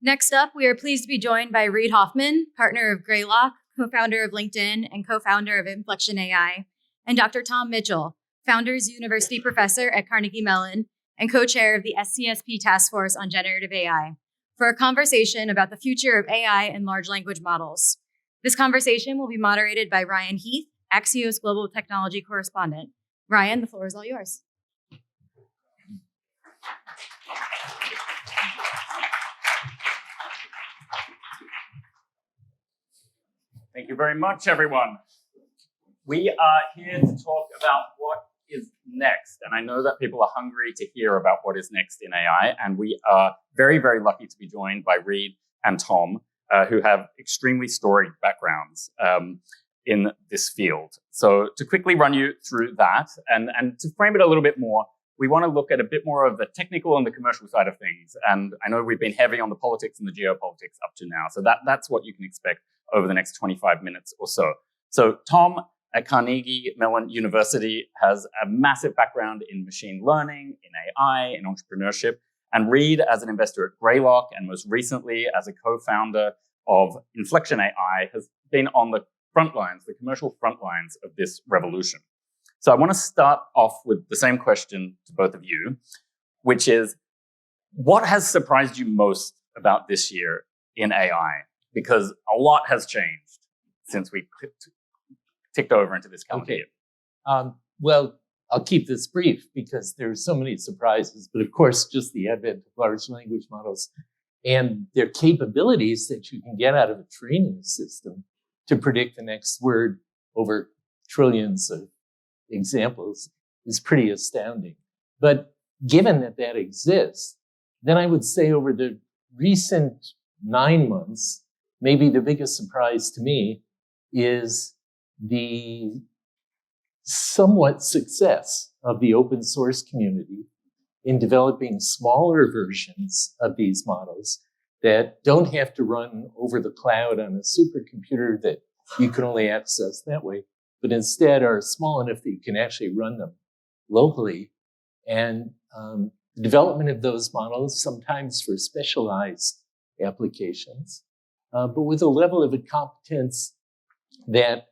Next up, we are pleased to be joined by Reid Hoffman, partner of Greylock, co-founder of LinkedIn, and co-founder of Inflection AI, and Dr. Tom Mitchell, Founders University Professor at Carnegie Mellon and co-chair of the SCSP Task Force on Generative AI, for a conversation about the future of AI and large language models. This conversation will be moderated by Ryan Heath, Axios Global Technology Correspondent. Ryan, the floor is all yours. Thank you very much, everyone. We are here to talk about what is next. And I know that people are hungry to hear about what is next in AI. And we are very, very lucky to be joined by Reid and Tom, who have extremely storied backgrounds in this field. So to quickly run you through that and to frame it a little bit more, we want to look at a bit more of the technical and the commercial side of things. And I know we've been heavy on the politics and the geopolitics up to now. So that's what you can expect over the next 25 minutes or so. So Tom at Carnegie Mellon University has a massive background in machine learning, in AI, in entrepreneurship, and Reid as an investor at Greylock, and most recently as a co-founder of Inflection AI, has been on the front lines, the commercial front lines of this revolution. So I want to start off with the same question to both of you, which is, what has surprised you most about this year in AI? Because a lot has changed since we ticked over into this calendar year. Well, I'll keep this brief because there's so many surprises, but of course, just the advent of large language models and their capabilities that you can get out of a training system to predict the next word over trillions of examples is pretty astounding. But given that that exists, then I would say over the recent 9 months, maybe the biggest surprise to me is the somewhat success of the open source community in developing smaller versions of these models that don't have to run over the cloud on a supercomputer that you can only access that way, but instead are small enough that you can actually run them locally. And the development of those models, sometimes for specialized applications, but with a level of competence that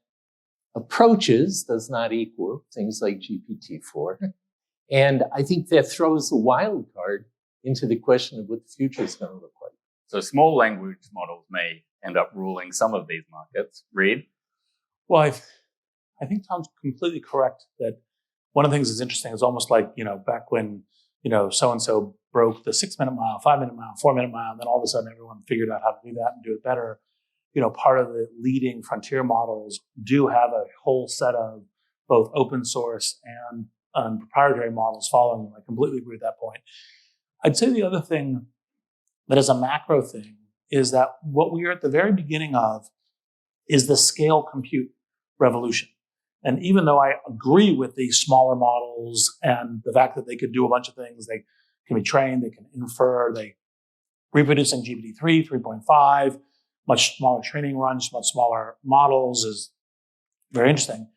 approaches, does not equal, things like GPT-4. And I think that throws a wild card into the question of what the future is going to look like. So small language models may end up ruling some of these markets. Reid? Well, I think Tom's completely correct that one of the things that's interesting is almost like, back when, so-and-so broke the 6-minute mile, 5-minute mile, 4-minute mile, and then all of a sudden everyone figured out how to do that and do it better. Part of the leading frontier models do have a whole set of both open source and proprietary models following them. I completely agree with that point. I'd say the other thing that is a macro thing is that what we are at the very beginning of is the scale compute revolution. And even though I agree with these smaller models and the fact that they could do a bunch of things, they can be trained, they can infer, they reproducing GPT-3, 3.5, much smaller training runs, much smaller models is very interesting.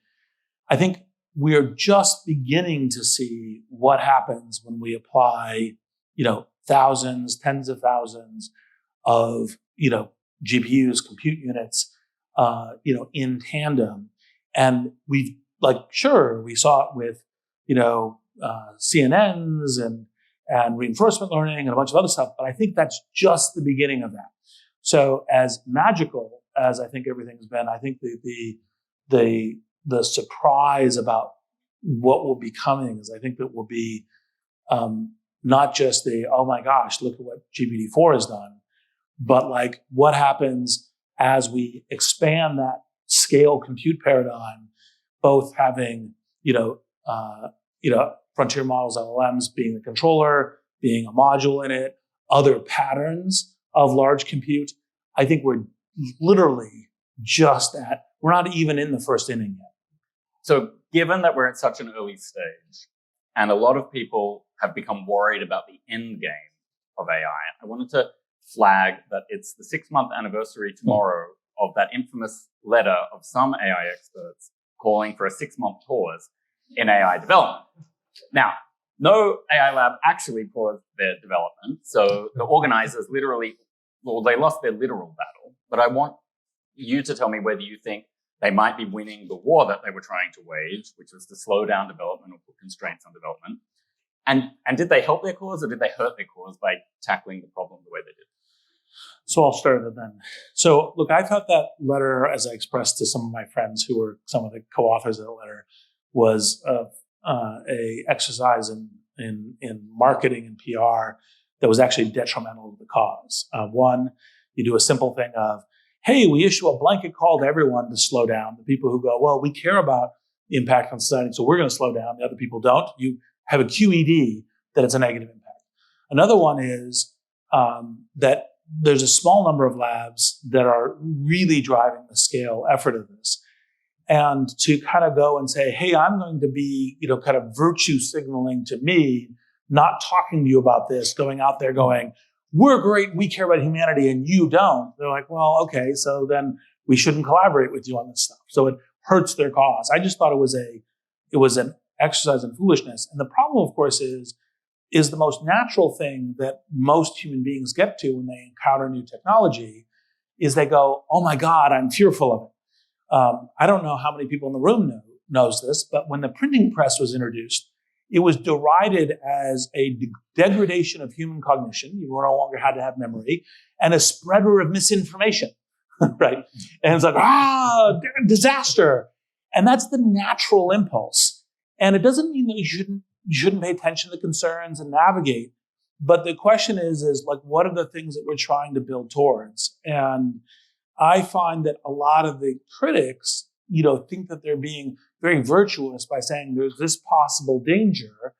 I think we are just beginning to see what happens when we apply, thousands, tens of thousands of, GPUs, compute units, in tandem. And we saw it with, CNNs and reinforcement learning and a bunch of other stuff, but I think that's just the beginning of that. So as magical as I think everything's been, I think the surprise about what will be coming is I think that will be not just oh my gosh, look at what GPT-4 has done, but like what happens as we expand that scale compute paradigm, both having, frontier models, LLMs being the controller, being a module in it, other patterns of large compute. I think we're literally we're not even in the first inning yet. So given that we're at such an early stage and a lot of people have become worried about the end game of AI, I wanted to flag that it's the 6-month anniversary tomorrow of that infamous letter of some AI experts calling for a 6-month pause in AI development. Now, no AI lab actually paused their development. So the organizers literally well, they lost their literal battle, but I want you to tell me whether you think they might be winning the war that they were trying to wage, which was to slow down development or put constraints on development. And did they help their cause or did they hurt their cause by tackling the problem the way they did? So I'll start it then. So look, I thought that letter, as I expressed to some of my friends who were some of the co-authors of the letter, was a exercise in marketing and PR that was actually detrimental to the cause. One, you do a simple thing of, hey, we issue a blanket call to everyone to slow down. The people who go, well, we care about the impact on society, so we're going to slow down. The other people don't. You have a QED that it's a negative impact. Another one is that there's a small number of labs that are really driving the scale effort of this. And to kind of go and say, hey, I'm going to be, kind of virtue signaling to me, not talking to you about this, going out there going, we're great, we care about humanity, and you don't. They're like, well, okay, so then we shouldn't collaborate with you on this stuff. So it hurts their cause. I just thought it was an exercise in foolishness. And the problem, of course, is the most natural thing that most human beings get to when they encounter new technology is they go, oh my God, I'm fearful of it. I don't know how many people in the room knows this, but when the printing press was introduced, it was derided as a degradation of human cognition. You no longer had to have memory, and a spreader of misinformation, right? And it's like, disaster. And that's the natural impulse. And it doesn't mean that you shouldn't pay attention to concerns and navigate. But the question is like, what are the things that we're trying to build towards? And I find that a lot of the critics, think that they're being very virtuous by saying there's this possible danger.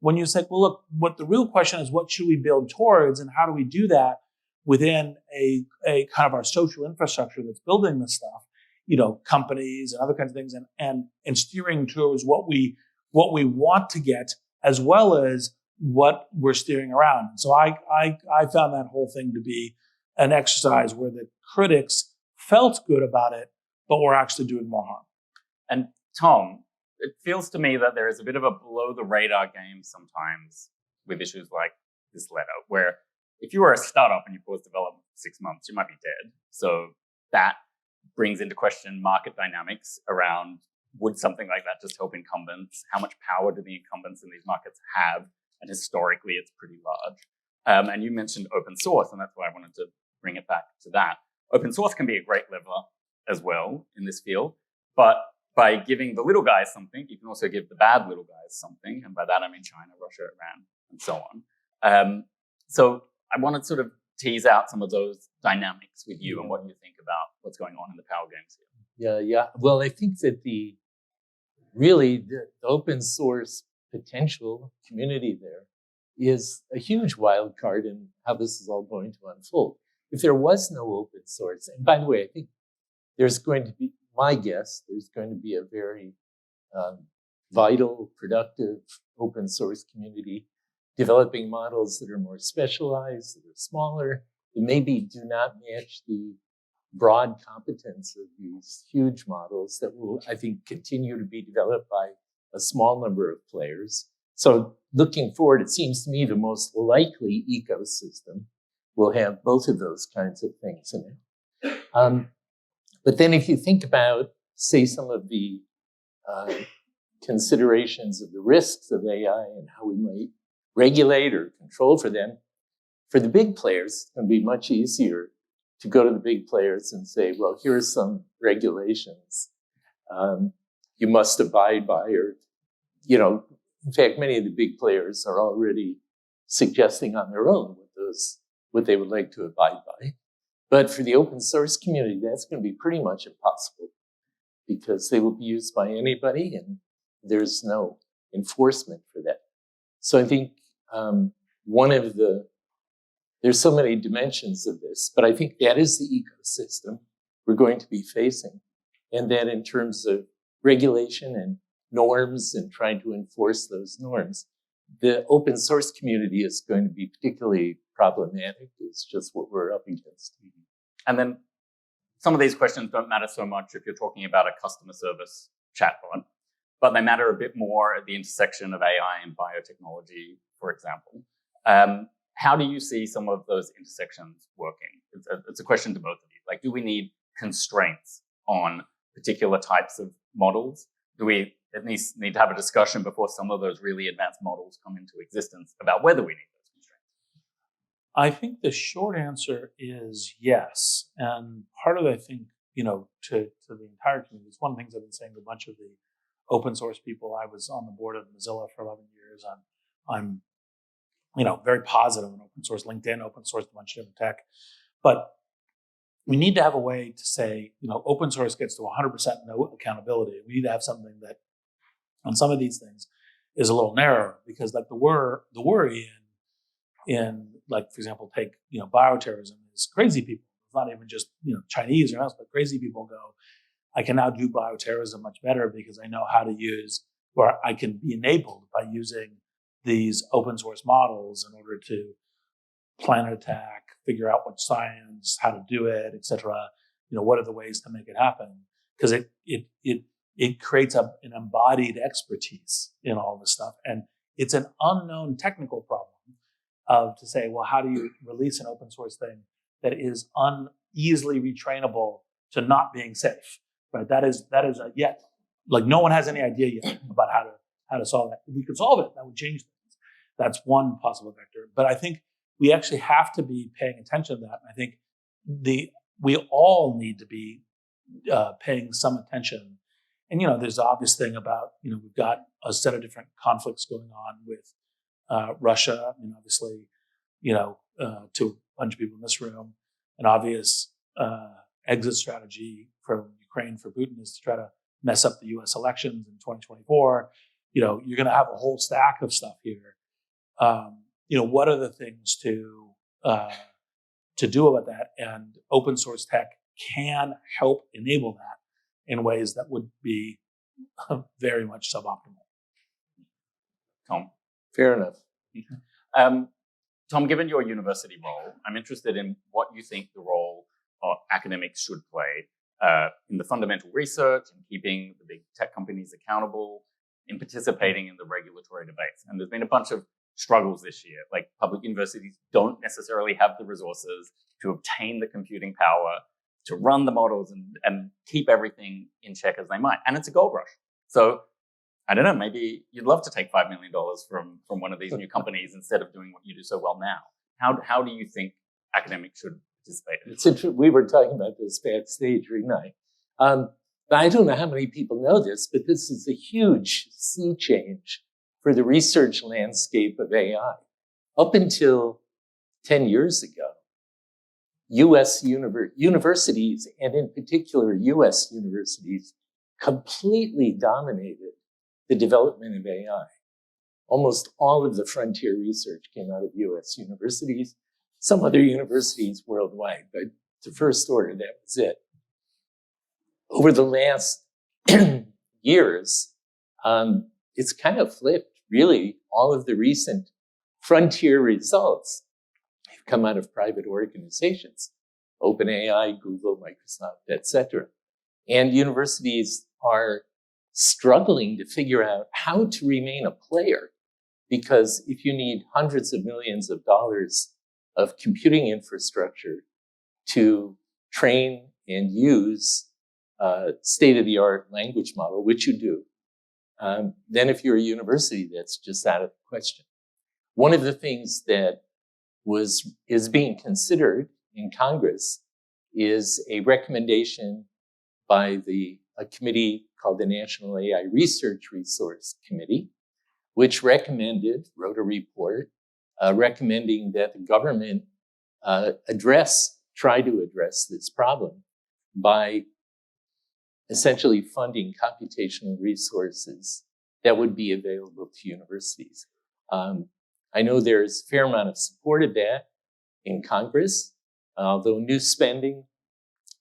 When you say, well, look, what the real question is, what should we build towards, and how do we do that within a kind of our social infrastructure that's building this stuff, companies and other kinds of things, and steering towards what we want to get, as well as what we're steering around. And so I found that whole thing to be an exercise where the critics felt good about it, but were actually doing more harm. And Tom, it feels to me that there is a bit of a below the radar game sometimes with issues like this letter, where if you were a startup and you paused development for 6 months, you might be dead. So that brings into question market dynamics around, would something like that just help incumbents? How much power do the incumbents in these markets have? And historically, it's pretty large. And you mentioned open source, and that's why I wanted to bring it back to that. Open source can be a great lever as well in this field, but by giving the little guys something, you can also give the bad little guys something. And by that, I mean China, Russia, Iran, and so on. So I want to sort of tease out some of those dynamics with you and what you think about what's going on in the power games here. Yeah. Well, I think that the open source potential community there is a huge wild card in how this is all going to unfold. If there was no open source, and by the way, I think there's going to be, my guess, there's going to be a very vital, productive open source community developing models that are more specialized, that are smaller, that maybe do not match the broad competence of these huge models that will, I think, continue to be developed by a small number of players. So looking forward, it seems to me the most likely ecosystem will have both of those kinds of things in it. But then if you think about, say, some of the considerations of the risks of AI and how we might regulate or control for them, for the big players, it's going to be much easier to go to the big players and say, well, here are some regulations you must abide by, or, in fact, many of the big players are already suggesting on their own what they would like to abide by. But for the open source community, that's going to be pretty much impossible because they will be used by anybody and there's no enforcement for that. So I think there's so many dimensions of this, but I think that is the ecosystem we're going to be facing. And that in terms of regulation and norms and trying to enforce those norms, the open source community is going to be particularly problematic. It's just what we're up against. And then some of these questions don't matter so much if you're talking about a customer service chatbot, but they matter a bit more at the intersection of AI and biotechnology, for example. How do you see some of those intersections working? it's a question to both of you. Like, do we need constraints on particular types of models? Do we at least need to have a discussion before some of those really advanced models come into existence about whether we need those constraints? I think the short answer is yes. And part of it, I think, to the entire community, it's one of the things I've been saying to a bunch of the open source people. I was on the board of Mozilla for 11 years. I'm very positive on open source. LinkedIn open sourced a bunch of different tech. But we need to have a way to say, open source gets to 100% no accountability. We need to have something that on some of these things is a little narrower, because like the worry in like, for example, take, bioterrorism is crazy people. It's not even just, Chinese or else, but crazy people go, I can now do bioterrorism much better because I know how to use, or I can be enabled by using these open source models in order to plan an attack, figure out what science, how to do it, et cetera. What are the ways to make it happen? Because it creates an embodied expertise in all this stuff. And it's an unknown technical problem to say, well, how do you release an open source thing that is easily retrainable to not being safe, right? That is a yet, like, no one has any idea yet about how to solve that. If we could solve it, that would change things. That's one possible vector. But I think we actually have to be paying attention to that. And I think we all need to be paying some attention. And, there's the obvious thing about, we've got a set of different conflicts going on with Russia. Obviously, to a bunch of people in this room, an obvious exit strategy from Ukraine for Putin is to try to mess up the U.S. elections in 2024. You're going to have a whole stack of stuff here. What are the things to do about that? And open source tech can help enable that in ways that would be very much suboptimal. Tom? Fair enough. Tom, given your university role, I'm interested in what you think the role of academics should play in the fundamental research, in keeping the big tech companies accountable, in participating in the regulatory debates. And there's been a bunch of struggles this year. Like, public universities don't necessarily have the resources to obtain the computing power to run the models and keep everything in check as they might. And it's a gold rush. So I don't know, maybe you'd love to take $5 million from one of these new companies instead of doing what you do so well now. How do you think academics should participate in It's interesting. We were talking about this backstage, Renai. I don't know how many people know this, but this is a huge sea change for the research landscape of AI. Up until 10 years ago, U.S. universities, and in particular U.S. universities, completely dominated the development of AI. Almost all of the frontier research came out of U.S. universities, some other universities worldwide, but to first order, that was it. Over the last years, it's kind of flipped, really. All of the recent frontier results have come out of private organizations, OpenAI, Google, Microsoft, etc. And universities are struggling to figure out how to remain a player, because if you need hundreds of millions of dollars of computing infrastructure to train and use state-of-the-art language model, which you do, then if you're a university, that's just out of the question. One of the things that is being considered in Congress is a recommendation by a committee called the National AI Research Resource Committee, which wrote a report recommending that the government try to address this problem by essentially funding computational resources that would be available to universities. I know there's a fair amount of support of that in Congress, although new spending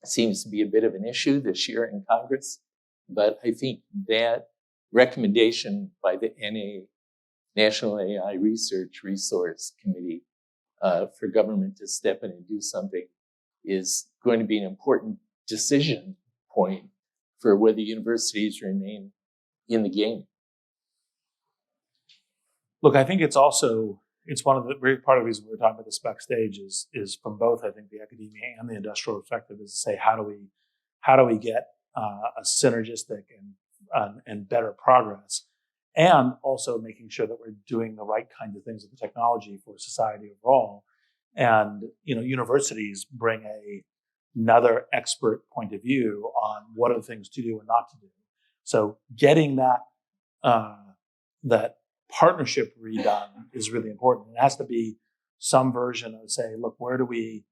seems to be a bit of an issue this year in Congress. But I think that recommendation by the National AI Research Resource Committee for government to step in and do something is going to be an important decision point for whether universities remain in the game. Look, I think it's also it's one of the part of the reason we were talking about this backstage is from both, I think, the academia and the industrial perspective, is to say how do we get a synergistic and better progress, and also making sure that we're doing the right kinds of things with the technology for society overall. And universities bring another expert point of view on what are the things to do and not to do. So getting that partnership redone is really important. It has to be some version of, say, look, where do we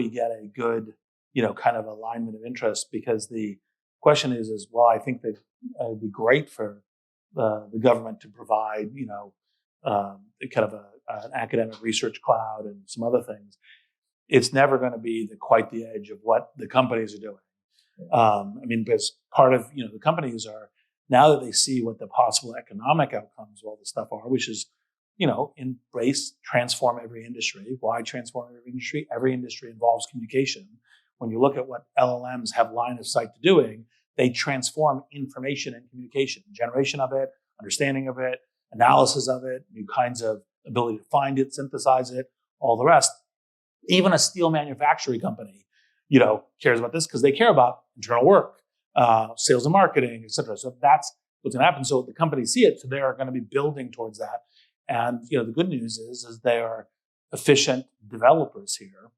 get a good, kind of alignment of interest? Because the question is, well, I think that it would be great for the government to provide, kind of an academic research cloud and some other things. It's never going to be quite the edge of what the companies are doing. Because part of, the companies are, now that they see what the possible economic outcomes of all this stuff are, which is, embrace, transform every industry. Why transform every industry? Every industry involves communication. When you look at what LLMs have line of sight to doing, they transform information and communication, generation of it, understanding of it, analysis of it, new kinds of ability to find it, synthesize it, all the rest. Even a steel manufacturing company, cares about this because they care about internal work, sales and marketing, et cetera. So that's what's going to happen. So the companies see it, so they are going to be building towards that. And, the good news is they are efficient developers here.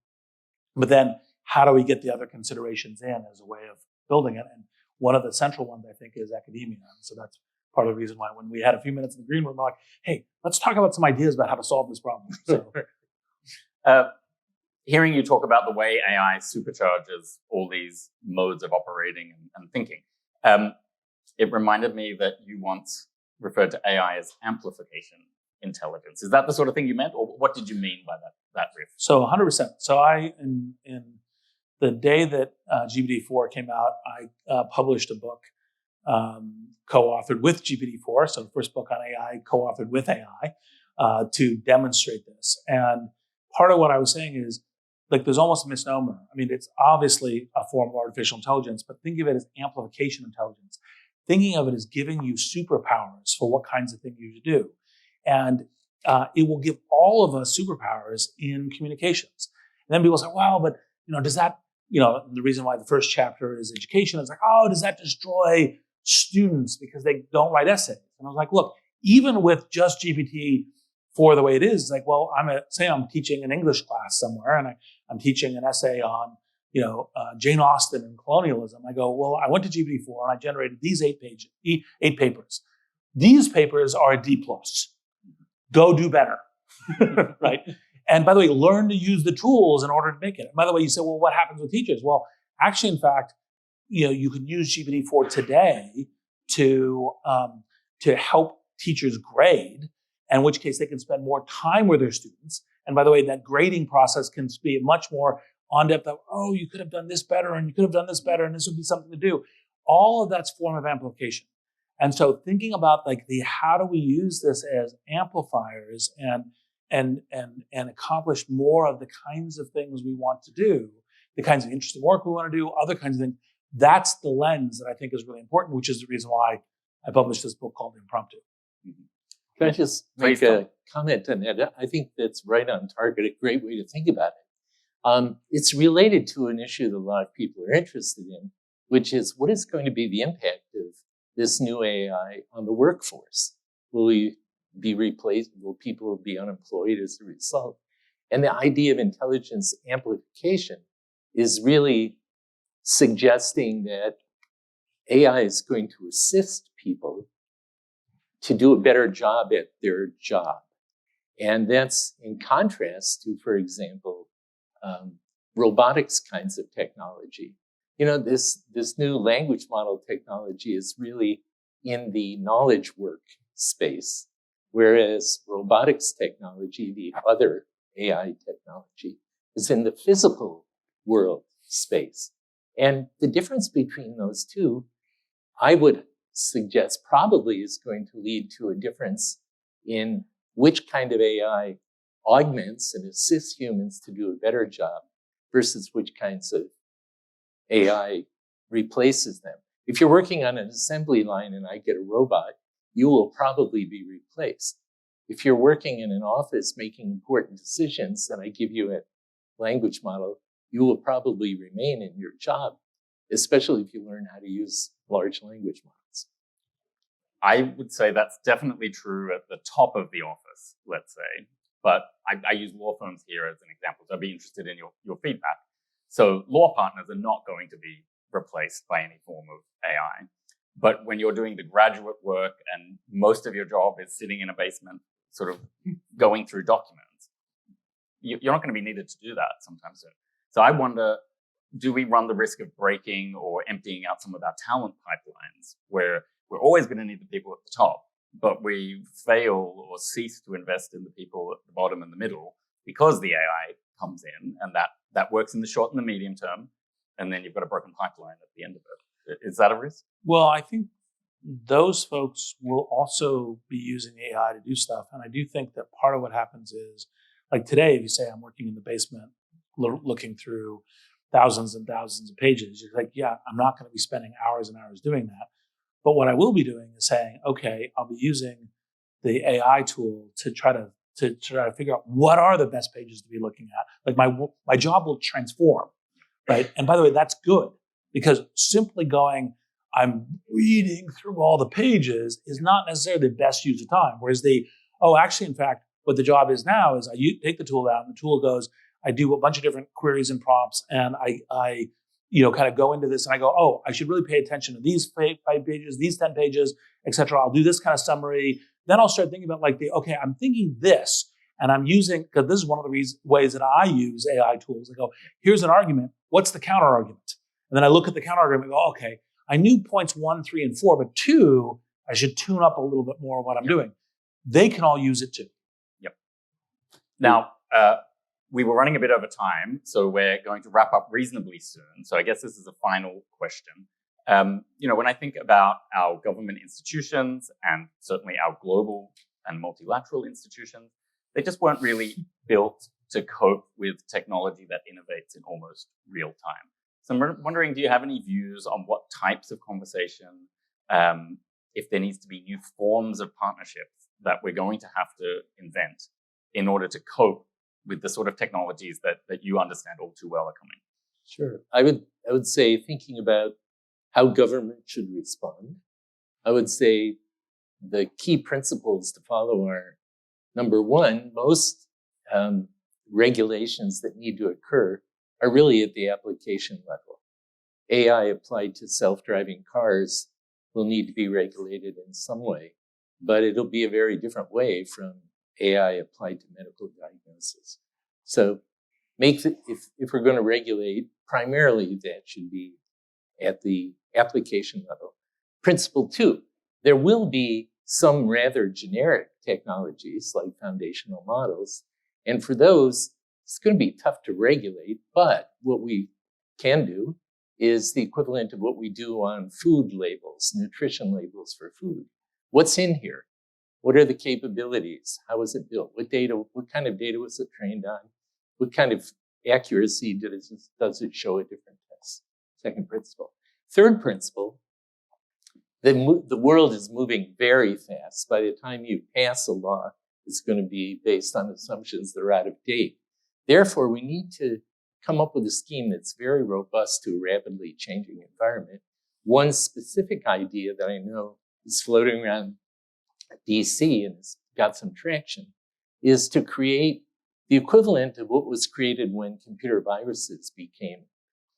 But then how do we get the other considerations in as a way of building it? And one of the central ones, I think, is academia. And so that's part of the reason why when we had a few minutes in the green room, we're like, hey, let's talk about some ideas about how to solve this problem. So, hearing you talk about the way AI supercharges all these modes of operating and thinking, it reminded me that you once referred to AI as amplification intelligence. Is that the sort of thing you meant, or what did you mean by that riff? So 100%. So I, in the day that GPT-4 came out, I published a book co-authored with GPT-4. So the first book on AI, co-authored with AI, to demonstrate this. And part of what I was saying is, there's almost a misnomer. It's obviously a form of artificial intelligence, but think of it as amplification intelligence. Thinking of it as giving you superpowers for what kinds of things you do. And it will give all of us superpowers in communications. And then people say, well, but, does that, the reason why the first chapter is education is like, oh, does that destroy students because they don't write essays? And I was like, look, even with just GPT-4 the way it is, it's like, well, say I'm teaching an English class somewhere and I'm teaching an essay on, Jane Austen and colonialism. I go, well, I went to GPT-4 and I generated these 8 papers. These papers are a D+. Go do better, right? And by the way, learn to use the tools in order to make it. And by the way, you say, well, what happens with teachers? Well, actually, in fact, you can use GPT-4 today to help teachers grade, in which case they can spend more time with their students. And by the way, that grading process can be much more on-depth of, oh, you could have done this better, and you could have done this better, and this would be something to do. All of that's form of amplification. And so thinking about how do we use this as amplifiers and accomplish more of the kinds of things we want to do, the kinds of interesting work we want to do, other kinds of things. That's the lens that I think is really important, which is the reason why I published this book called Impromptu. Can I just make a comment on that? I think that's right on target, a great way to think about it. It's related to an issue that a lot of people are interested in, which is what is going to be the impact of this new AI on the workforce? Will we be replaced? Will people be unemployed as a result? And the idea of intelligence amplification is really suggesting that AI is going to assist people to do a better job at their job. And that's in contrast to, for example, robotics kinds of technology. This new language model technology is really in the knowledge work space, whereas robotics technology, the other AI technology, is in the physical world space. And the difference between those two, I would suggest probably is going to lead to a difference in which kind of AI augments and assists humans to do a better job versus which kinds of AI replaces them. If you're working on an assembly line and I get a robot, you will probably be replaced. If you're working in an office making important decisions and I give you a language model, you will probably remain in your job, especially if you learn how to use large language models. I would say that's definitely true at the top of the office, let's say. But I use law firms here as an example, so I'd be interested in your feedback. So law partners are not going to be replaced by any form of AI. But when you're doing the graduate work and most of your job is sitting in a basement, sort of going through documents, you're not going to be needed to do that sometime soon. So I wonder, do we run the risk of breaking or emptying out some of our talent pipelines where we're always going to need the people at the top, but we fail or cease to invest in the people at the bottom and the middle because the AI comes in and that works in the short and the medium term, and then you've got a broken pipeline at the end of it. Is that a risk? Well, I think those folks will also be using AI to do stuff. And I do think that part of what happens is, like today, if you say I'm working in the basement looking through thousands and thousands of pages, you're like, yeah, I'm not going to be spending hours and hours doing that. But what I will be doing is saying, okay, I'll be using the AI tool to try to figure out what are the best pages to be looking at. Like my job will transform, right? And by the way, that's good, because simply going, I'm reading through all the pages is not necessarily the best use of time. Whereas actually, in fact, what the job is now is I take the tool out and the tool goes, I do a bunch of different queries and prompts, and I kind of go into this and I go, oh, I should really pay attention to these 5 pages, these 10 pages, et cetera. I'll do this kind of summary. Then I'll start thinking about okay, I'm thinking this, and I'm using, because this is one of the ways that I use AI tools. I go, here's an argument. What's the counter argument? And then I look at the counter argument and go, okay, I knew points 1, 3, and 4, but 2, I should tune up a little bit more what I'm doing. They can all use it too. Yep. Now, we were running a bit over time, so we're going to wrap up reasonably soon. So I guess this is a final question. When I think about our government institutions and certainly our global and multilateral institutions, they just weren't really built to cope with technology that innovates in almost real time. So I'm wondering, do you have any views on what types of conversation, if there needs to be new forms of partnerships that we're going to have to invent in order to cope with the sort of technologies that you understand all too well are coming? Sure. I would say, thinking about how government should respond, I would say the key principles to follow are, number one, most regulations that need to occur are really at the application level. AI applied to self-driving cars will need to be regulated in some way, but it'll be a very different way from AI applied to medical diagnosis. So if we're going to regulate, primarily that should be at the application level. Principle 2, there will be some rather generic technologies like foundational models. And for those, it's going to be tough to regulate, but what we can do is the equivalent of what we do on food labels, nutrition labels for food. What's in here? What are the capabilities? How was it built? What kind of data was it trained on? What kind of accuracy does it show at different tests? Second principle. Third principle, the world is moving very fast. By the time you pass a law, it's going to be based on assumptions that are out of date. Therefore, we need to come up with a scheme that's very robust to a rapidly changing environment. One specific idea that I know is floating around DC and has got some traction is to create the equivalent of what was created when computer viruses became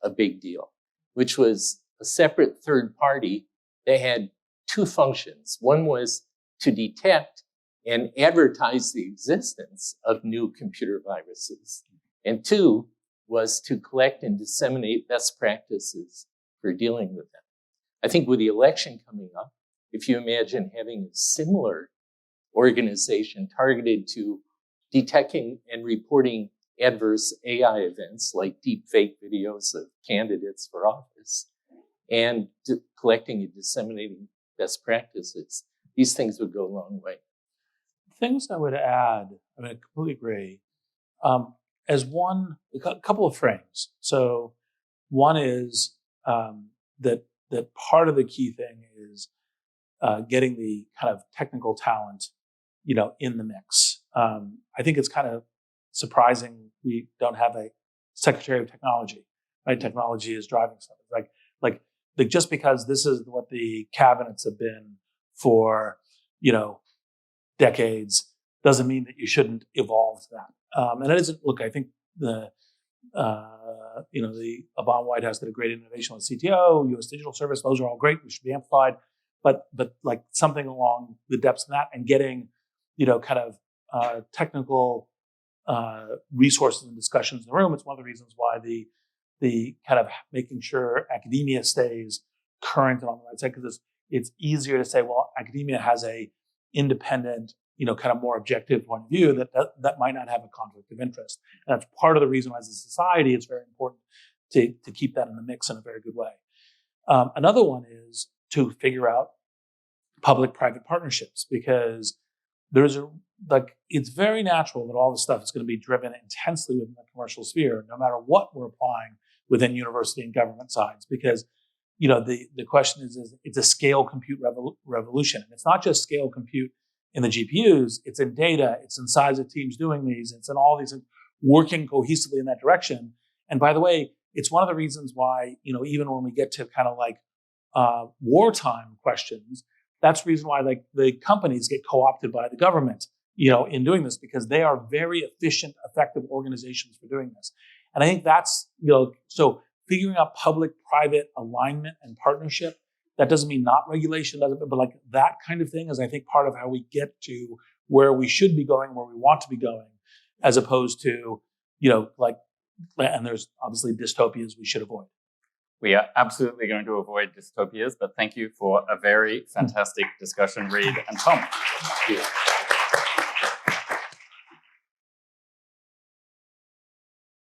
a big deal, which was a separate third party that had 2 functions. One was to detect and advertise the existence of new computer viruses. And 2 was to collect and disseminate best practices for dealing with them. I think with the election coming up, if you imagine having a similar organization targeted to detecting and reporting adverse AI events like deep fake videos of candidates for office and collecting and disseminating best practices, these things would go a long way. Things I would add, I completely agree. As one, a couple of frames. So one is that part of the key thing is getting the kind of technical talent in the mix. I think it's kind of surprising we don't have a Secretary of Technology, right? Technology is driving stuff. Like just because this is what the cabinets have been for, decades, doesn't mean that you shouldn't evolve that. And it isn't. Look, I think the Obama White House did a great innovation with CTO, U.S. Digital Service. Those are all great. We should be amplified. But like something along the depths of that and getting, technical resources and discussions in the room. It's one of the reasons why the kind of making sure academia stays current and on the right side, because it's easier to say, well, academia has a independent, kind of more objective point of view that might not have a conflict of interest. And that's part of the reason why as a society, it's very important to keep that in the mix in a very good way. Another one is to figure out public-private partnerships, because it's very natural that all this stuff is going to be driven intensely within the commercial sphere, no matter what we're applying within university and government sides, because the question is it's a scale compute revolution. And it's not just scale compute in the GPUs, it's in data, it's in size of teams doing these, it's in all these working cohesively in that direction. And by the way, it's one of the reasons why, even when we get to kind of like wartime questions, that's the reason why like the companies get co-opted by the government, in doing this, because they are very efficient, effective organizations for doing this. And I think that's, so figuring out public-private alignment and partnership, that doesn't mean not regulation, but like that kind of thing is, I think, part of how we get to where we should be going, where we want to be going, as opposed to, and there's obviously dystopias we should avoid. We are absolutely going to avoid dystopias, but thank you for a very fantastic discussion, Reid and Tom. Thank you.